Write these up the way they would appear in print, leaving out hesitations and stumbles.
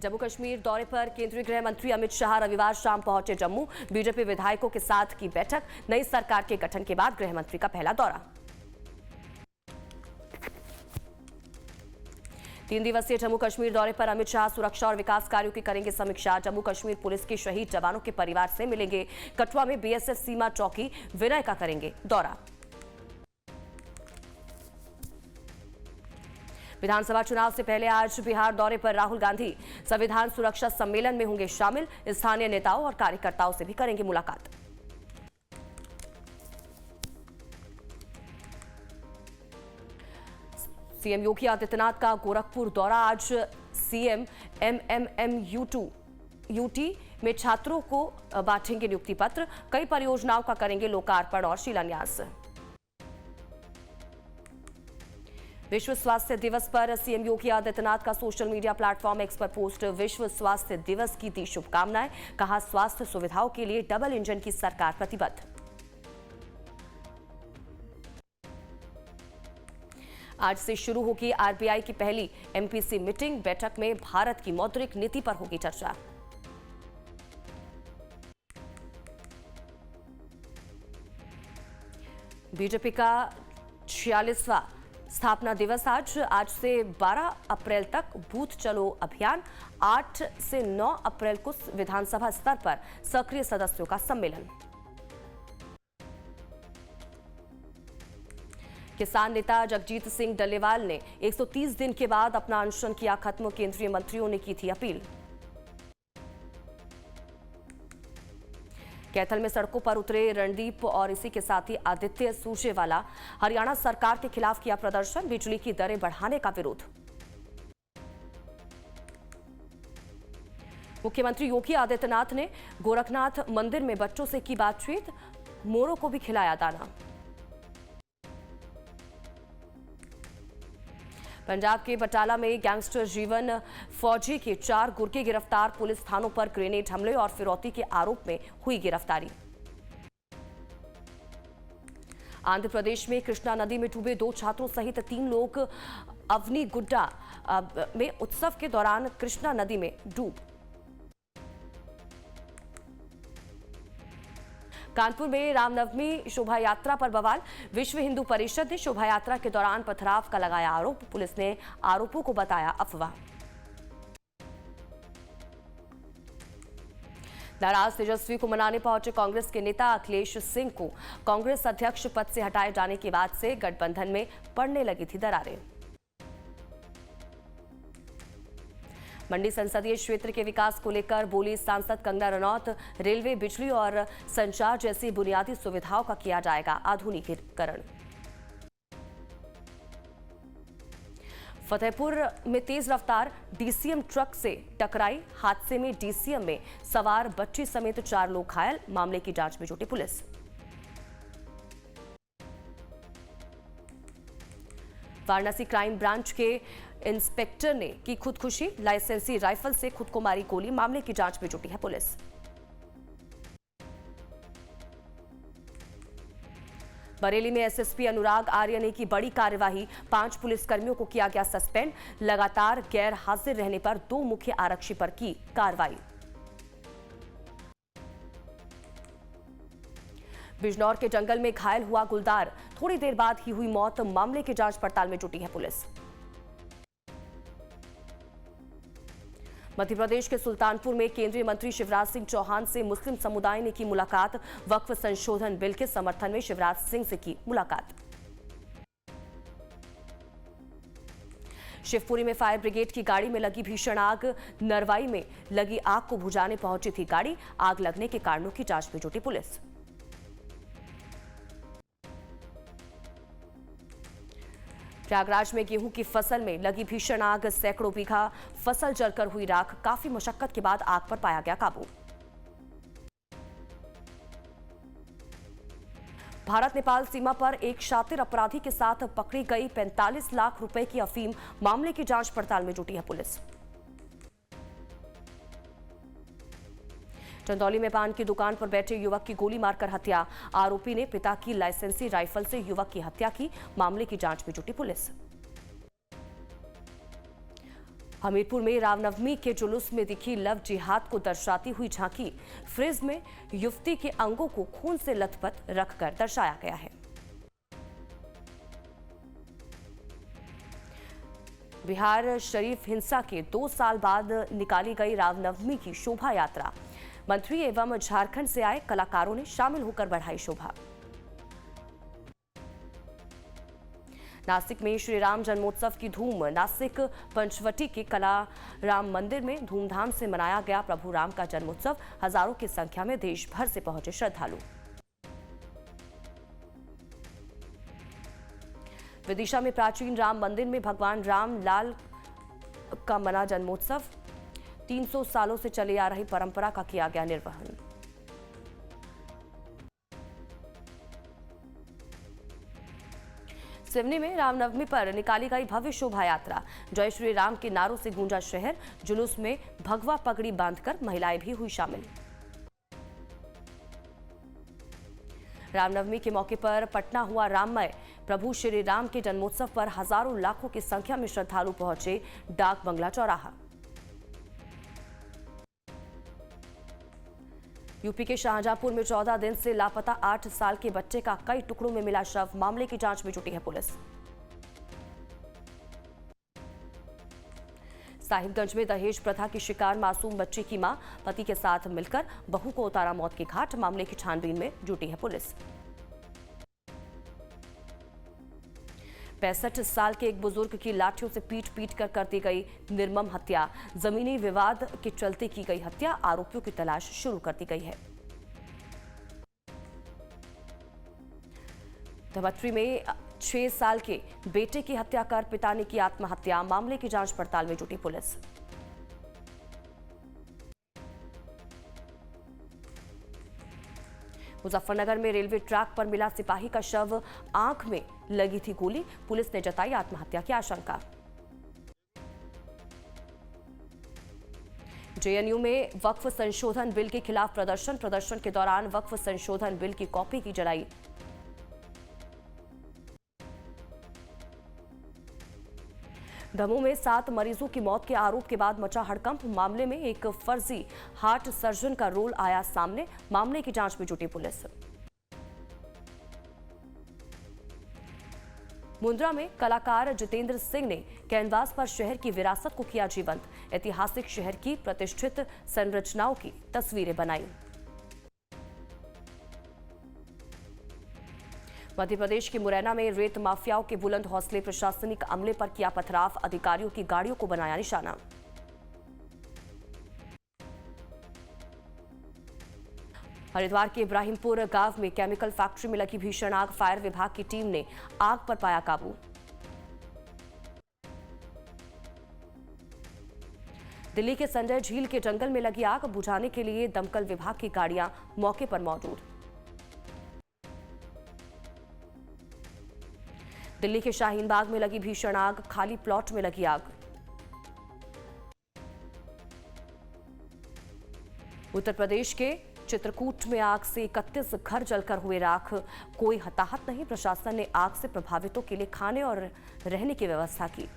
जम्मू कश्मीर दौरे पर केंद्रीय गृह मंत्री अमित शाह रविवार शाम पहुंचे जम्मू। बीजेपी विधायकों के साथ की बैठक। नई सरकार के गठन के बाद गृह मंत्री का पहला दौरा। 3 दिवसीय जम्मू कश्मीर दौरे पर अमित शाह सुरक्षा और विकास कार्यों की करेंगे समीक्षा। जम्मू कश्मीर पुलिस के शहीद जवानों के परिवार से मिलेंगे। कठुआ में बीएसएफ सीमा चौकी विनय का करेंगे दौरा। विधानसभा चुनाव से पहले आज बिहार दौरे पर राहुल गांधी संविधान सुरक्षा सम्मेलन में होंगे शामिल। स्थानीय नेताओं और कार्यकर्ताओं से भी करेंगे मुलाकात। सीएम योगी आदित्यनाथ का गोरखपुर दौरा। आज सीएम यूटी में छात्रों को बांटेंगे नियुक्ति पत्र। कई परियोजनाओं का करेंगे लोकार्पण और शिलान्यास। विश्व स्वास्थ्य दिवस पर सीएम योगी आदित्यनाथ का सोशल मीडिया प्लेटफॉर्म एक्स पर पोस्ट। विश्व स्वास्थ्य दिवस की दी शुभकामनाएं। कहा स्वास्थ्य सुविधाओं के लिए डबल इंजन की सरकार प्रतिबद्ध। आज से शुरू होगी आरबीआई की पहली एमपीसी मीटिंग। बैठक में भारत की मौद्रिक नीति पर होगी चर्चा। बीजेपी का 46वां स्थापना दिवस आज से 12 अप्रैल तक बूथ चलो अभियान। 8 से 9 अप्रैल को विधानसभा स्तर पर सक्रिय सदस्यों का सम्मेलन। किसान नेता जगजीत सिंह डल्लेवाल ने 130 दिन के बाद अपना अनशन किया खत्म। केंद्रीय मंत्रियों ने की थी अपील। कैथल में सड़कों पर उतरे रणदीप और इसी के साथ ही आदित्य सूरजेवाला। हरियाणा सरकार के खिलाफ किया प्रदर्शन। बिजली की दरें बढ़ाने का विरोध। मुख्यमंत्री योगी आदित्यनाथ ने गोरखनाथ मंदिर में बच्चों से की बातचीत। मोरों को भी खिलाया दाना। पंजाब के बटाला में गैंगस्टर जीवन फौजी के 4 गुर्गे गिरफ्तार। पुलिस थानों पर ग्रेनेड हमले और फिरौती के आरोप में हुई गिरफ्तारी। आंध्र प्रदेश में कृष्णा नदी में डूबे 2 छात्रों सहित 3 लोग। अवनी गुड्डा में उत्सव के दौरान कृष्णा नदी में डूब। कानपुर में रामनवमी शोभा यात्रा पर बवाल। विश्व हिंदू परिषद ने शोभा यात्रा के दौरान पथराव का लगाया आरोप। पुलिस ने आरोपों को बताया अफवाह। नाराज तेजस्वी को मनाने पहुंचे कांग्रेस के नेता अखिलेश सिंह को कांग्रेस अध्यक्ष पद से हटाए जाने के बाद से गठबंधन में पड़ने लगी थी दरारें। मंडी संसदीय क्षेत्र के विकास को लेकर बोली सांसद कंगना रनौत। रेलवे, बिजली और संचार जैसी बुनियादी सुविधाओं का किया जाएगा आधुनिकीकरण। फतेहपुर में तेज रफ्तार डीसीएम ट्रक से टकराई। हादसे में डीसीएम में सवार बच्ची समेत 4 लोग घायल। मामले की जांच में जुटी पुलिस। वाराणसी क्राइम ब्रांच के इंस्पेक्टर ने की खुदकुशी। लाइसेंसी राइफल से खुद को मारी गोली। मामले की जांच में जुटी है पुलिस। बरेली में एसएसपी अनुराग आर्य ने की बड़ी कार्यवाही। 5 पुलिसकर्मियों को किया गया सस्पेंड। लगातार गैर हाजिर रहने पर 2 मुख्य आरक्षी पर की कार्रवाई। बिजनौर के जंगल में घायल हुआ गुलदार। थोड़ी देर बाद ही हुई मौत। मामले की जांच पड़ताल में जुटी है पुलिस। मध्य प्रदेश के सुल्तानपुर में केंद्रीय मंत्री शिवराज सिंह चौहान से मुस्लिम समुदाय ने की मुलाकात। वक्फ संशोधन बिल के समर्थन में शिवराज सिंह से की मुलाकात। शिवपुरी में फायर ब्रिगेड की गाड़ी में लगी भीषण आग। नरवाई में लगी आग को बुझाने पहुंची थी गाड़ी। आग लगने के कारणों की जांच में जुटी पुलिस। प्रयागराज में गेहूं की फसल में लगी भीषण आग। सैकड़ों बीघा फसल जलकर हुई राख। काफी मशक्कत के बाद आग पर पाया गया काबू। भारत नेपाल सीमा पर एक शातिर अपराधी के साथ पकड़ी गई 45 लाख रुपए की अफीम। मामले की जांच पड़ताल में जुटी है पुलिस। चंदौली में पान की दुकान पर बैठे युवक की गोली मारकर हत्या। आरोपी ने पिता की लाइसेंसी राइफल से युवक की हत्या की। मामले की जांच में जुटी पुलिस। हमीरपुर में रामनवमी के जुलूस में दिखी लव जिहाद को दर्शाती हुई झांकी। फ्रिज में युवती के अंगों को खून से लथपथ रखकर दर्शाया गया है। बिहार शरीफ हिंसा के 2 साल बाद निकाली गई रामनवमी की शोभा यात्रा। मंत्री एवं झारखंड से आए कलाकारों ने शामिल होकर बढ़ाई शोभा। नासिक में श्री राम जन्मोत्सव की धूम। नासिक पंचवटी के कला राम मंदिर में धूमधाम से मनाया गया प्रभु राम का जन्मोत्सव। हजारों की संख्या में देश भर से पहुंचे श्रद्धालु। विदिशा में प्राचीन राम मंदिर में भगवान राम लाल का मना जन्मोत्सव। 300 सालों से चली आ रही परंपरा का किया गया निर्वहन। सिवनी में रामनवमी पर निकाली गई भव्य शोभा यात्रा। जय श्री राम के नारों से गूंजा शहर। जुलूस में भगवा पगड़ी बांधकर महिलाएं भी हुई शामिल। रामनवमी के मौके पर पटना हुआ राममय। प्रभु श्री राम के जन्मोत्सव पर हजारों लाखों की संख्या में श्रद्धालु पहुंचे डाक बंगला चौराहा। यूपी के शाहजहांपुर में 14 दिन से लापता 8 साल के बच्चे का कई टुकड़ों में मिला शव। मामले की जांच में जुटी है पुलिस। साहिबगंज में दहेज प्रथा की शिकार मासूम बच्ची की मां पति के साथ मिलकर बहू को उतारा मौत के घाट। मामले की छानबीन में जुटी है पुलिस। 65 साल के एक बुजुर्ग की लाठियों से पीट कर दी गई निर्मम हत्या। जमीनी विवाद के चलते की गई हत्या। आरोपियों की तलाश शुरू कर दी गई है। धमतरी में 6 साल के बेटे की हत्या कर पिता ने की आत्महत्या। मामले की जांच पड़ताल में जुटी पुलिस। मुजफ्फरनगर में रेलवे ट्रैक पर मिला सिपाही का शव। आंख में लगी थी गोली। पुलिस ने जताई आत्महत्या की आशंका। जेएनयू में वक्फ संशोधन बिल के खिलाफ प्रदर्शन के दौरान वक्फ संशोधन बिल की कॉपी की जलाई। दमोह में 7 मरीजों की मौत के आरोप के बाद मचा हड़कंप। मामले में एक फर्जी हार्ट सर्जन का रोल आया सामने। मामले की जांच में जुटी पुलिस। मुंद्रा में कलाकार जितेंद्र सिंह ने कैनवास पर शहर की विरासत को किया जीवंत। ऐतिहासिक शहर की प्रतिष्ठित संरचनाओं की तस्वीरें बनाई। मध्य प्रदेश के मुरैना में रेत माफियाओं के बुलंद हौसले। प्रशासनिक अमले पर किया पथराव। अधिकारियों की गाड़ियों को बनाया निशाना। हरिद्वार के इब्राहिमपुर गांव में केमिकल फैक्ट्री में लगी भीषण आग। फायर विभाग की टीम ने आग पर पाया काबू। दिल्ली के संजय झील के जंगल में लगी आग। बुझाने के लिए दमकल विभाग की गाड़ियां मौके पर मौजूद। दिल्ली के शाहीन बाग में लगी भीषण आग। खाली प्लॉट में लगी आग। उत्तर प्रदेश के चित्रकूट में आग से 31 घर जलकर हुए राख। कोई हताहत नहीं। प्रशासन ने आग से प्रभावितों के लिए खाने और रहने की व्यवस्था की।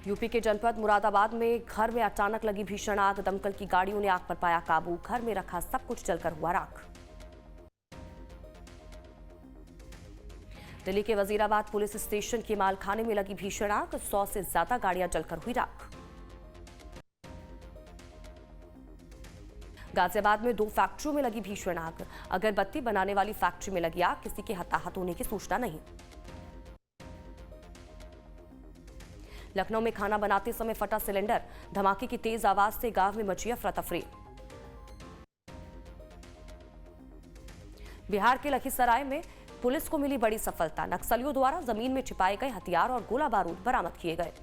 यूपी के जनपद मुरादाबाद में घर में अचानक लगी भीषण आग। दमकल की गाड़ियों ने आग पर पाया काबू। घर में रखा सब कुछ जलकर हुआ राख। दिल्ली के वजीराबाद पुलिस स्टेशन के मालखाने में लगी भीषण आग। 100 से ज्यादा गाड़ियां जलकर हुई राख। गाजियाबाद में 2 फैक्ट्रियों में लगी भीषण आग। अगरबत्ती बनाने वाली फैक्ट्री में लगी आग। किसी के हताहत होने की सूचना नहीं। लखनऊ में खाना बनाते समय फटा सिलेंडर। धमाके की तेज आवाज से गांव में मची अफरा-तफरी। बिहार के लखीसराय में पुलिस को मिली बड़ी सफलता। नक्सलियों द्वारा जमीन में छिपाए गए हथियार और गोला बारूद बरामद किए गए।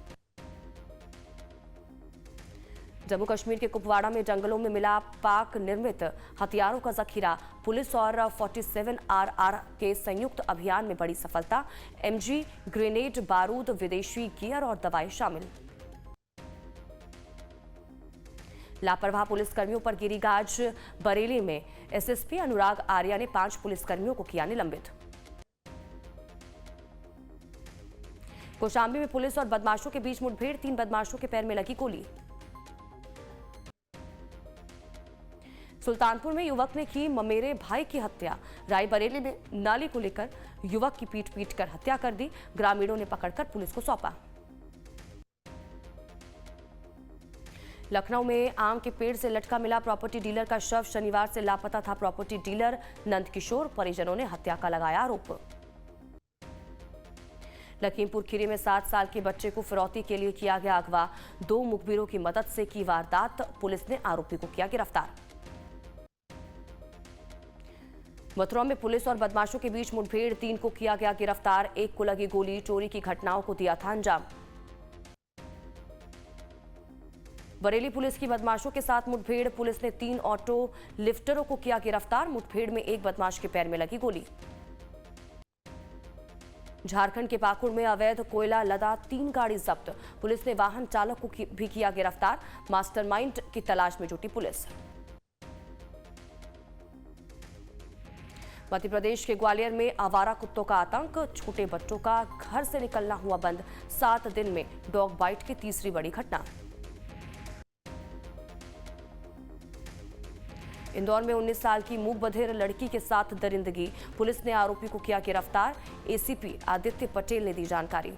जम्मू कश्मीर के कुपवाड़ा में जंगलों में मिला पाक निर्मित हथियारों का जखीरा। पुलिस और 47RR के संयुक्त अभियान में बड़ी सफलता। MG ग्रेनेड, बारूद, विदेशी गियर और दवाएं शामिल। लापरवाह पुलिसकर्मियों पर गिरी गाज। बरेली में SSP अनुराग आर्या ने 5 पुलिसकर्मियों को किया निलंबित। कौशाम्बी में पुलिस और बदमाशों के बीच मुठभेड़, 3 बदमाशों के पैर में लगी गोली। सुल्तानपुर में युवक ने की ममेरे भाई की हत्या। रायबरेली में नाली को लेकर युवक की पीट कर हत्या कर दी। ग्रामीणों ने पकड़कर पुलिस को सौंपा। लखनऊ में आम के पेड़ से लटका मिला प्रॉपर्टी डीलर का शव। शनिवार से लापता था प्रॉपर्टी डीलर नंदकिशोर। परिजनों ने हत्या का लगाया आरोप। लखीमपुर खीरी में 7 साल के बच्चे को फिरौती के लिए किया गया अगवा। 2 मुखबिरों की मदद से की वारदात। पुलिस ने आरोपी को किया गिरफ्तार। मथुरा में पुलिस और बदमाशों के बीच मुठभेड़, 3 को किया गया गिरफ्तार। 1 को लगी गोली। चोरी की घटनाओं को दिया था अंजाम। बरेली पुलिस की बदमाशों के साथ मुठभेड़। पुलिस ने 3 ऑटो लिफ्टरों को किया गिरफ्तार। मुठभेड़ में 1 बदमाश के पैर में लगी गोली। झारखंड के पाकुड़ में अवैध कोयला लदा 3 गाड़ी जब्त। पुलिस ने वाहन चालक को भी किया गिरफ्तार। मास्टरमाइंड की तलाश में जुटी पुलिस। मध्य प्रदेश के ग्वालियर में आवारा कुत्तों का आतंक। छोटे बच्चों का घर से निकलना हुआ बंद। 7 दिन में डॉग बाइट की तीसरी बड़ी घटना। इंदौर में 19 साल की मूक बधिर लड़की के साथ दरिंदगी। पुलिस ने आरोपी को किया गिरफ्तार। एसीपी आदित्य पटेल ने दी जानकारी।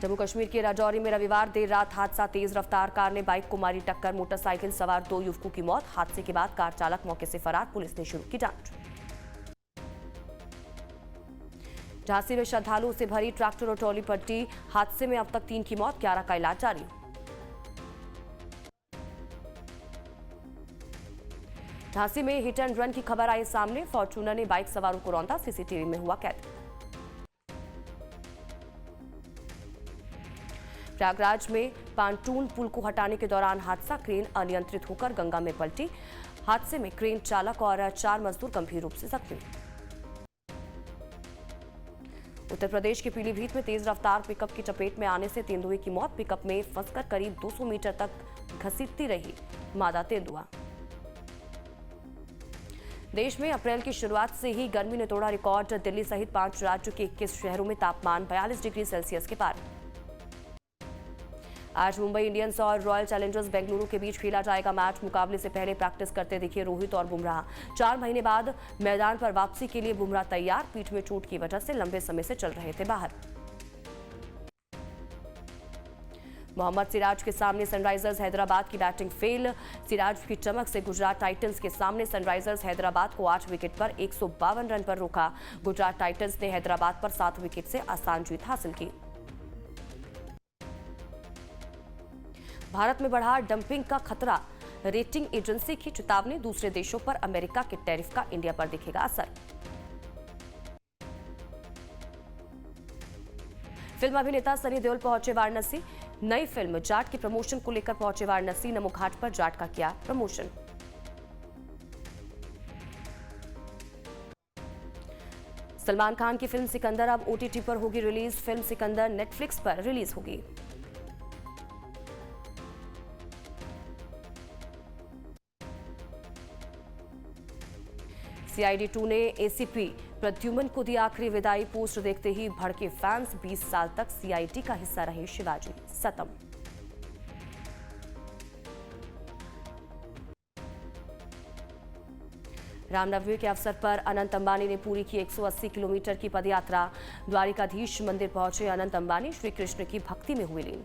जम्मू कश्मीर के राजौरी में रविवार देर रात हादसा। तेज रफ्तार कार ने बाइक को मारी टक्कर। मोटरसाइकिल सवार 2 युवकों की मौत। हादसे के बाद कार चालक मौके से फरार। पुलिस ने शुरू की जांच। झांसी में श्रद्धालुओं से भरी ट्रैक्टर और ट्रॉली पलटी। हादसे में अब तक 3 की मौत, 11 का इलाज जारी। झांसी में हिट एंड रन की खबर आई सामने। फॉर्च्यूनर ने बाइक सवारों को रौंदा। सीसीटीवी में हुआ कैद। प्रयागराज में पांटून पुल को हटाने के दौरान हादसा। क्रेन अनियंत्रित होकर गंगा में पलटी। हादसे में क्रेन चालक और 4 मजदूर गंभीर रूप से जख्मी। उत्तर प्रदेश के पीलीभीत में तेज रफ्तार पिकअप की चपेट में आने से तेंदुए की मौत। पिकअप में फंसकर करीब 200 मीटर तक घसीटती रही मादा तेंदुआ। देश में अप्रैल की शुरुआत से ही गर्मी ने तोड़ा रिकॉर्ड। दिल्ली सहित 5 राज्यों के 21 शहरों में तापमान 42 डिग्री सेल्सियस के पार। आज मुंबई इंडियंस और रॉयल चैलेंजर्स बेंगलुरु के बीच खेला जाएगा मैच। मुकाबले से पहले प्रैक्टिस करते दिखे रोहित और बुमराह। 4 महीने बाद मैदान पर वापसी के लिए बुमराह तैयार। पीठ में चोट की वजह से लंबे समय से चल रहे थे बाहर। मोहम्मद सिराज के सामने सनराइजर्स हैदराबाद की बैटिंग फेल। सिराज की चमक से गुजरात टाइटंस के सामने सनराइजर्स हैदराबाद को 8 विकेट पर 152 रन पर रोका। गुजरात टाइटंस ने हैदराबाद पर 7 विकेट से आसान जीत हासिल की। भारत में बढ़ा डंपिंग का खतरा। रेटिंग एजेंसी की चेतावनी। दूसरे देशों पर अमेरिका के टैरिफ का इंडिया पर दिखेगा असर। फिल्म अभिनेता सनी देओल पहुंचे वाराणसी। नई फिल्म जाट की प्रमोशन को लेकर पहुंचे वाराणसी। नमो घाट पर जाट का किया प्रमोशन। सलमान खान की फिल्म सिकंदर अब ओटीटी पर होगी रिलीज। फिल्म सिकंदर नेटफ्लिक्स पर रिलीज होगी। सीआईडी 2 ने एसीपी प्रद्युमन को दी आखिरी विदाई। पोस्ट देखते ही भड़के फैंस। 20 साल तक सीआईडी का हिस्सा रहे शिवाजी सतम। रामनवमी के अवसर पर अनंत अंबानी ने पूरी की 180 किलोमीटर की पदयात्रा। द्वारिकाधीश मंदिर पहुंचे अनंत अंबानी। श्री कृष्ण की भक्ति में हुए लीन।